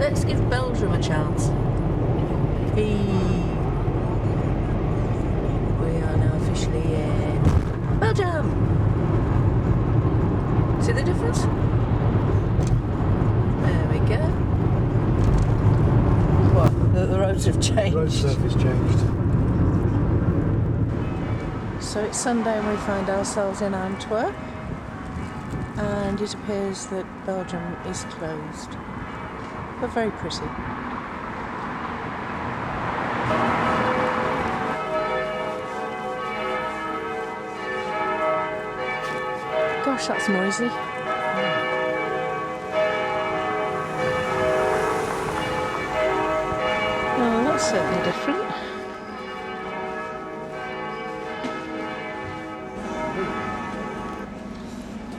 Let's give Belgium a chance. We are now officially in Belgium. See the difference? There we go. What? The roads have changed. The road surface changed. So it's Sunday and we find ourselves in Antwerp, and it appears that Belgium is closed, but very pretty. Gosh, that's noisy. Oh, that's certainly different.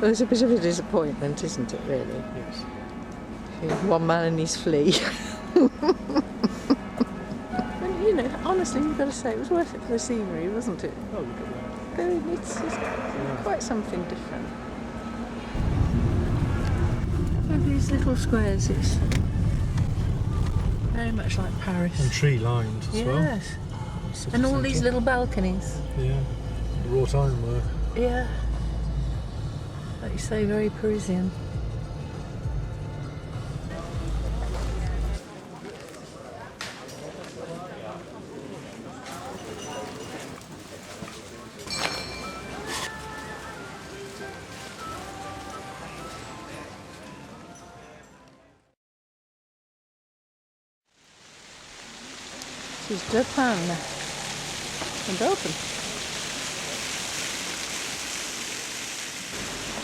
Well, it's a bit of a disappointment, isn't it, really? Yes. One man and his flea. And, you know, honestly, you've got to say, it was worth it for the scenery, wasn't it? Oh, look at that. It's quite something different. And these little squares, it's very much like Paris. And tree lined as well. Yes. And all these little balconies. Yeah. The wrought ironwork. Yeah. Like you say, very Parisian. This is De Pan in Belgium.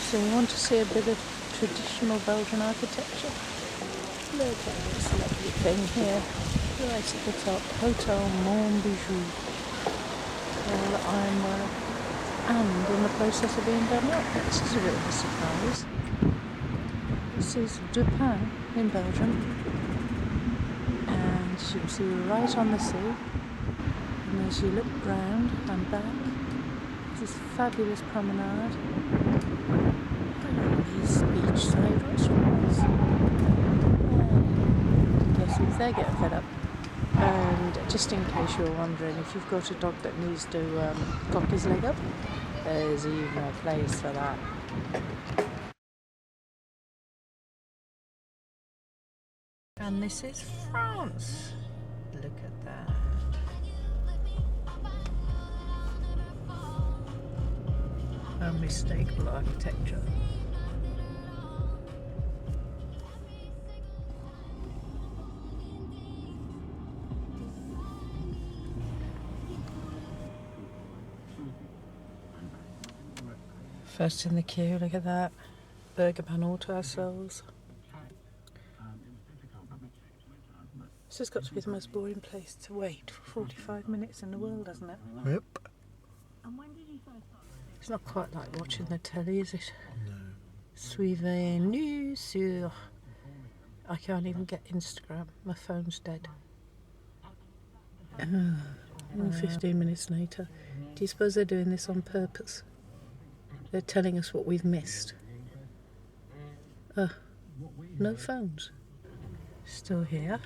So you want to see a bit of traditional Belgian architecture? Look at this lovely thing here, right at the top, Hotel Mon Bijou. All the ironwork, and in the process of being done up. This is a bit of a surprise. This is De Pan in Belgium, and you can see we're right on the sea. And as you look round and back, this fabulous promenade. These beachside restaurants. Guess if they get fed up. And just in case you're wondering, if you've got a dog that needs to cock his leg up, there's even a place for that. And this is France. Look at that. Unmistakable architecture. First in the queue, look at that. Burger pan all to ourselves. This has got to be the most boring place to wait for 45 minutes in the world, hasn't it? Yep. It's not quite like watching the telly, is it? No. Suivez-nous sur... I can't even get Instagram. My phone's dead. 15 minutes later. Do you suppose they're doing this on purpose? They're telling us what we've missed. No phones. Still here.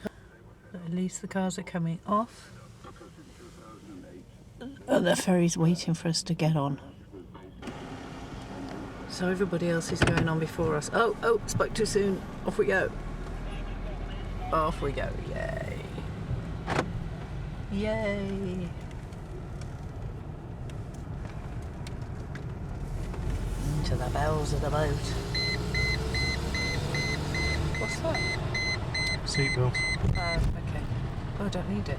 But at least the cars are coming off. And the ferry's waiting for us to get on. So everybody else is going on before us. Oh, spoke too soon. Off we go. Off we go. Yay. Yay. Into the bows of the boat. What's that? Seatbelt. Oh, okay. Oh, I don't need it.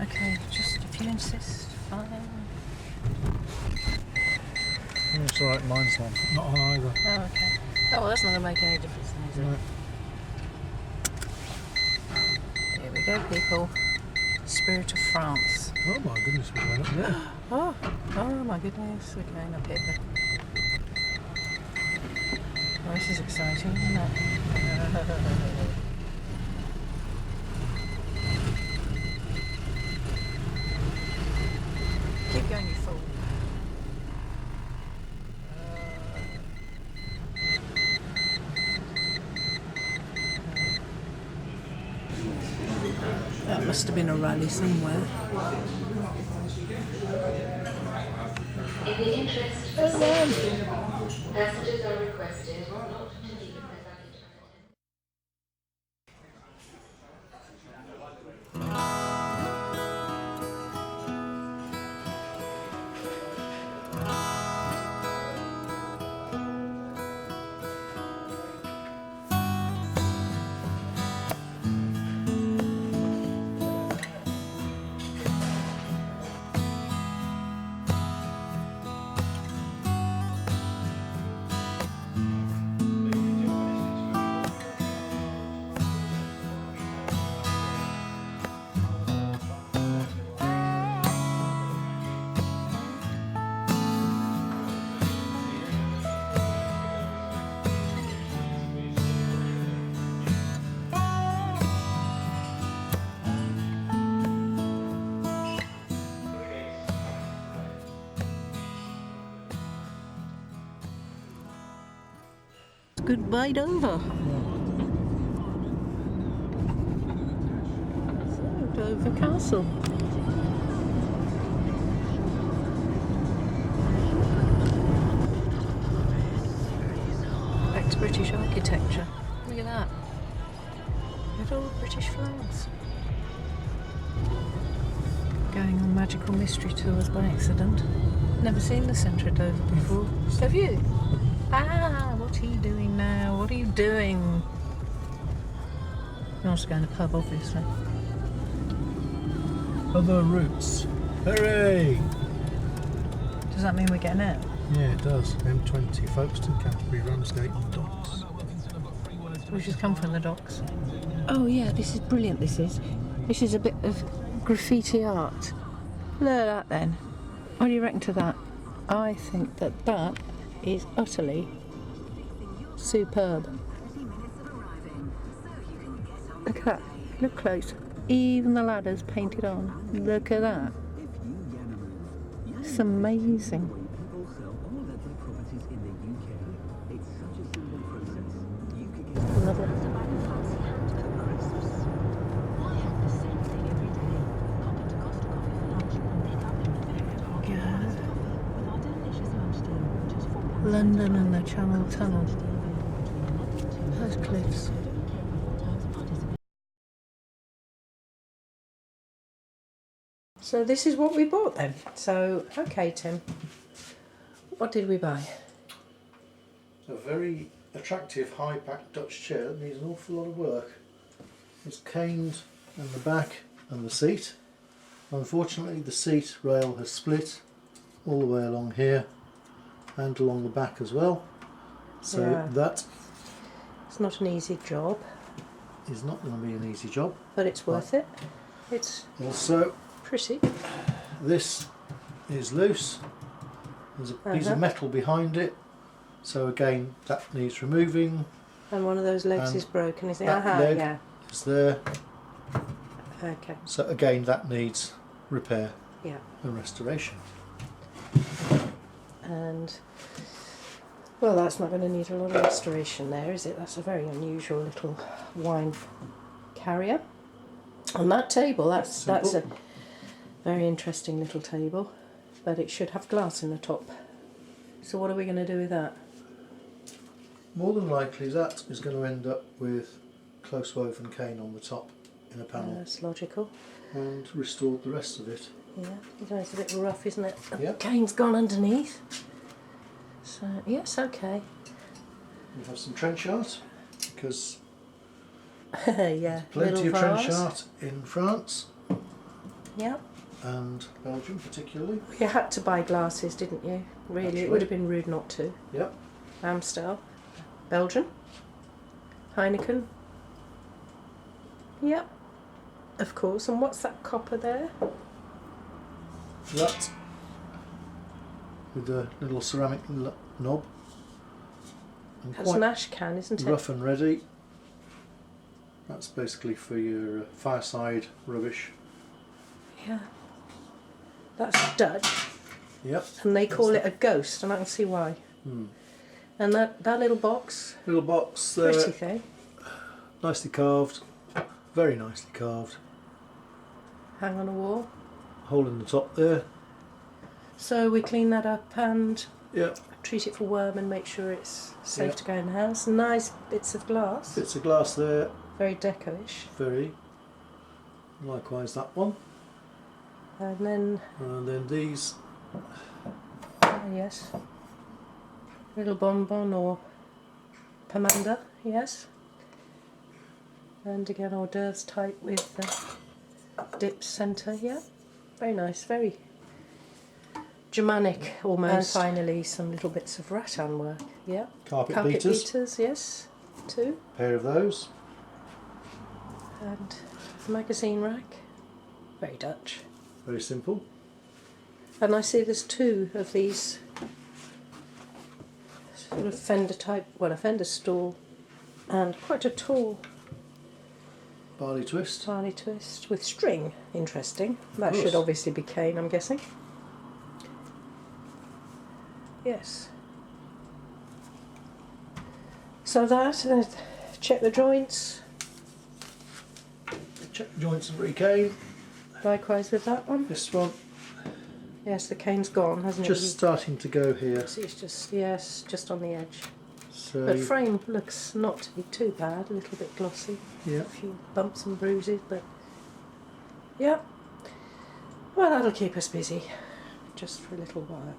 Okay, just if you insist, fine. Oh, it's alright, mine's not on either. Oh, okay. Oh, well, that's not going to make any difference then, is it? No. Here we go, people. Spirit of France. Oh my goodness, we're going up there. Oh my goodness. We're going up here. Oh, this is exciting, isn't it? Keep going, you fool. That must have been a rally somewhere. In the interest of safety, passengers are requested not to leave their luggage unattended. Good bite over. So, Dover Castle. Back to British architecture. Look at that. Look at all the British flags. Going on magical mystery tours by accident. Never seen the centre of Dover before. Have you? Ah, what are you doing now? What are you doing? You're also going to the pub, obviously. Other routes. Ferry! Does that mean we're getting out? Yeah, it does. M20, Folkestone, Canterbury, Ramsgate, and Docks. We should come from the docks. Oh yeah, this is brilliant, this is. This is a bit of graffiti art. Look at that then. What do you reckon to that? I think that that is utterly superb. Look at that. Look close. Even the ladder's painted on. Look at that. It's amazing. Lovely. London and the Channel Tunnel. Those cliffs. So this is what we bought then. So, okay Tim, what did we buy? A very attractive high-back Dutch chair that needs an awful lot of work. It's caned in the back and the seat. Unfortunately the seat rail has split all the way along here and along the back as well, so Yeah. that It's not an easy job, is not going to be an easy job. but it's worth it. It's Also, pretty. this is loose. There's a piece of metal behind it, so again that needs removing. And one of those legs And is broken, isn't it? that Aha, leg yeah. is there, Okay, so again that needs repair yeah. and restoration. And, well, that's not going to need a lot of restoration there, is it? That's a very unusual little wine carrier. On that table, that's a very interesting little table, but it should have glass in the top. So what are we going to do with that? More than likely that is going to end up with close woven cane on the top in a panel, That's logical. and restored the rest of it. Yeah, it's a bit rough, isn't it? The Yep. cane's gone underneath. So, yes, okay. We have some trench art, because Yeah, plenty little of trench vase. art in France Yeah. and Belgium particularly. You had to buy glasses, didn't you? Really, That's it would right. have been rude not to. Yep. Amstel, Belgian, Heineken. Yep, of course. And what's that copper there? That with the little ceramic knob. And That's an ash can, isn't it? rough and ready. That's basically for your fireside rubbish. Yeah. That's Dutch, Yep. and they call it a ghost, and I can see why. Hmm. And that little box, Little box there, pretty thing. nicely carved, very nicely carved. hang on a wall. Hole in the top there. So we clean that up and Yep. treat it for worm and make sure it's safe Yeah. to go in the house. Nice bits of glass. Bits of glass there. Very deco-ish. Very. Likewise that one. And then these. yes, little bonbon or pomander, yes. And again hors d'oeuvres type with the dip centre, yeah. Very nice, very Germanic almost. And finally some little bits of rattan work, yeah. Carpet beaters. Yes, 2. Pair of those. And a magazine rack, very Dutch. Very simple. And I see there's 2 of these sort of fender type, well, a fender stool and quite a tall Barley twist. barley twist with string. Interesting. That course. should obviously be cane, I'm guessing. Yes. So that, check the joints. Check the joints of re-cane. Likewise with that one. This one Yes, the cane's gone, hasn't just it? starting to go here. See, it's just, yes, just on the edge. So But frame looks not to be too bad, a little bit glossy. yeah. A few bumps and bruises, but yeah. Well, that'll keep us busy just for a little while.